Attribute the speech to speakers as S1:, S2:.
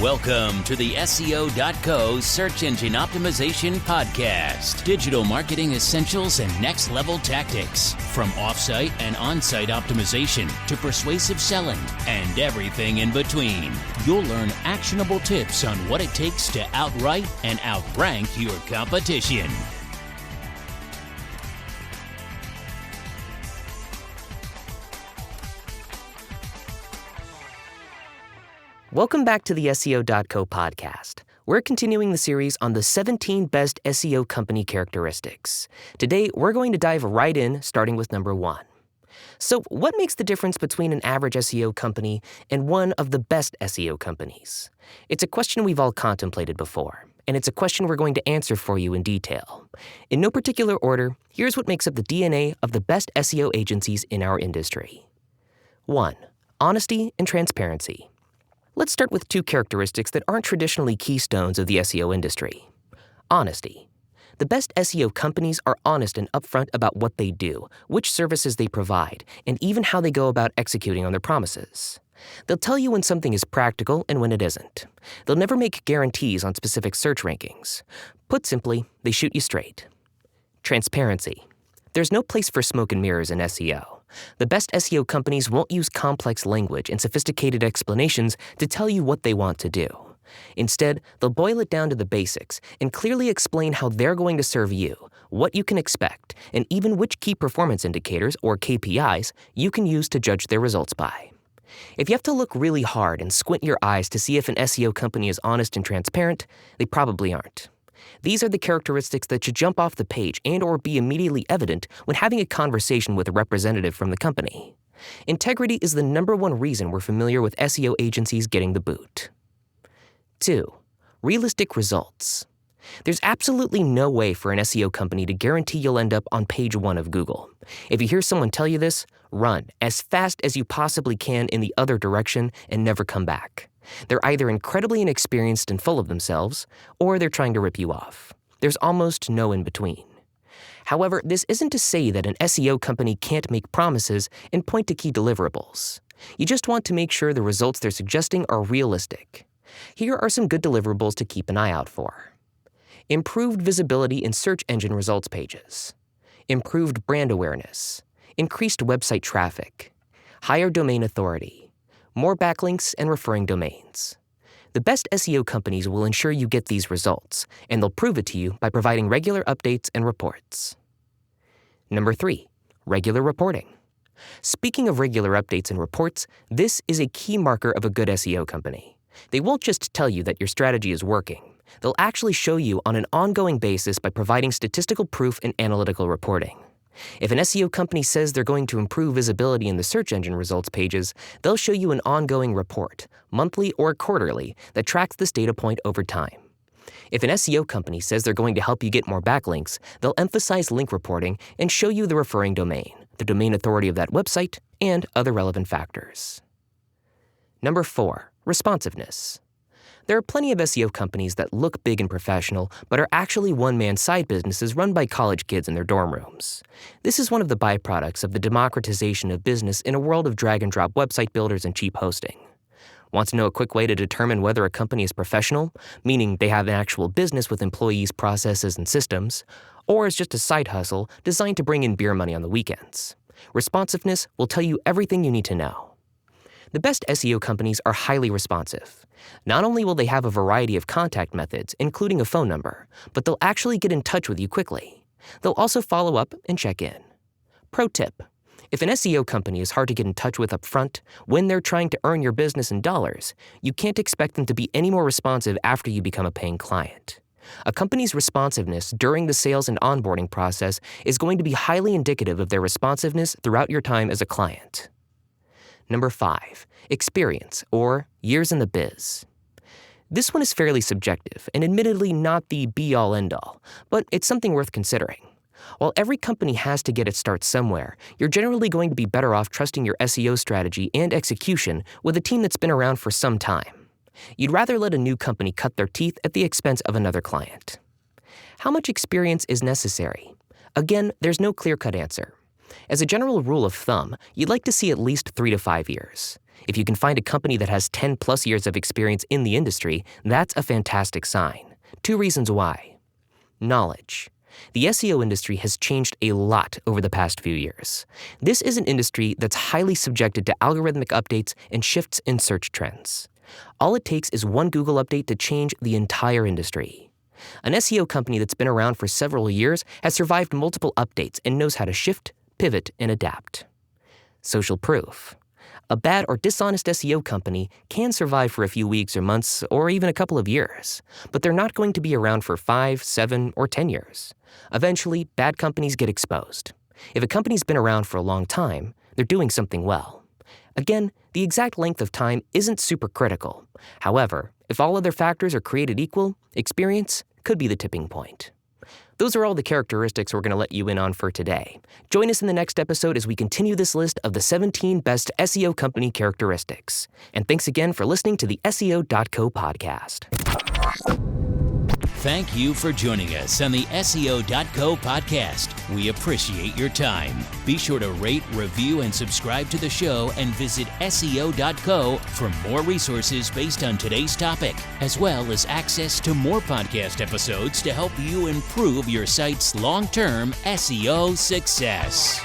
S1: Welcome to the SEO.co Search Engine Optimization Podcast. Digital marketing essentials and next-level tactics. From off-site and on-site optimization to persuasive selling and everything in between. You'll learn actionable tips on what it takes to outright and outrank your competition.
S2: Welcome back to the SEO.co podcast. We're continuing the series on the 17 best SEO company characteristics. Today, we're going to dive right in, starting with number 1. So, what makes the difference between an average SEO company and one of the best SEO companies? It's a question we've all contemplated before, and it's a question we're going to answer for you in detail. In no particular order, here's what makes up the DNA of the best SEO agencies in our industry. 1. Honesty and transparency. Let's start with two characteristics that aren't traditionally keystones of the SEO industry. Honesty. The best SEO companies are honest and upfront about what they do, which services they provide, and even how they go about executing on their promises. They'll tell you when something is practical and when it isn't. They'll never make guarantees on specific search rankings. Put simply, they shoot you straight. Transparency. There's no place for smoke and mirrors in SEO. The best SEO companies won't use complex language and sophisticated explanations to tell you what they want to do. Instead, they'll boil it down to the basics and clearly explain how they're going to serve you, what you can expect, and even which key performance indicators, or KPIs, you can use to judge their results by. If you have to look really hard and squint your eyes to see if an SEO company is honest and transparent, they probably aren't. These are the characteristics that should jump off the page and/or be immediately evident when having a conversation with a representative from the company. Integrity is the number one reason we're familiar with SEO agencies getting the boot. 2. Realistic results. There's absolutely no way for an SEO company to guarantee you'll end up on page 1 of Google. If you hear someone tell you this, run as fast as you possibly can in the other direction and never come back. They're either incredibly inexperienced and full of themselves, or they're trying to rip you off. There's almost no in between. However, this isn't to say that an SEO company can't make promises and point to key deliverables. You just want to make sure the results they're suggesting are realistic. Here are some good deliverables to keep an eye out for. Improved visibility in search engine results pages. Improved brand awareness. Increased website traffic. Higher domain authority. More backlinks and referring domains. The best SEO companies will ensure you get these results, and they'll prove it to you by providing regular updates and reports. Number 3, regular reporting. Speaking of regular updates and reports, this is a key marker of a good SEO company. They won't just tell you that your strategy is working. They'll actually show you on an ongoing basis by providing statistical proof and analytical reporting. If an SEO company says they're going to improve visibility in the search engine results pages, they'll show you an ongoing report, monthly or quarterly, that tracks this data point over time. If an SEO company says they're going to help you get more backlinks, they'll emphasize link reporting and show you the referring domain, the domain authority of that website, and other relevant factors. Number 4, responsiveness. There are plenty of SEO companies that look big and professional, but are actually one-man side businesses run by college kids in their dorm rooms. This is one of the byproducts of the democratization of business in a world of drag-and-drop website builders and cheap hosting. Want to know a quick way to determine whether a company is professional, meaning they have an actual business with employees, processes, and systems, or is just a side hustle designed to bring in beer money on the weekends? Responsiveness will tell you everything you need to know. The best SEO companies are highly responsive. Not only will they have a variety of contact methods, including a phone number, but they'll actually get in touch with you quickly. They'll also follow up and check in. Pro tip: if an SEO company is hard to get in touch with up front, when they're trying to earn your business in dollars, you can't expect them to be any more responsive after you become a paying client. A company's responsiveness during the sales and onboarding process is going to be highly indicative of their responsiveness throughout your time as a client. Number 5, experience, or years in the biz. This one is fairly subjective and admittedly not the be-all end-all, but it's something worth considering. While every company has to get its start somewhere, you're generally going to be better off trusting your SEO strategy and execution with a team that's been around for some time. You'd rather let a new company cut their teeth at the expense of another client. How much experience is necessary? Again, there's no clear-cut answer. As a general rule of thumb, you'd like to see at least 3 to 5 years. If you can find a company that has 10 plus years of experience in the industry, that's a fantastic sign. 2 reasons why. Knowledge. The SEO industry has changed a lot over the past few years. This is an industry that's highly subjected to algorithmic updates and shifts in search trends. All it takes is one Google update to change the entire industry. An SEO company that's been around for several years has survived multiple updates and knows how to shift, pivot, and adapt. Social proof. A bad or dishonest SEO company can survive for a few weeks or months or even a couple of years, but they're not going to be around for 5, 7, or 10 years. Eventually, bad companies get exposed. If a company's been around for a long time, they're doing something well. Again, the exact length of time isn't super critical. However, if all other factors are created equal, experience could be the tipping point. Those are all the characteristics we're going to let you in on for today. Join us in the next episode as we continue this list of the 17 best SEO company characteristics. And thanks again for listening to the SEO.co podcast.
S1: Thank you for joining us on the SEO.co podcast. We appreciate your time. Be sure to rate, review, and subscribe to the show and visit SEO.co for more resources based on today's topic, as well as access to more podcast episodes to help you improve your site's long-term SEO success.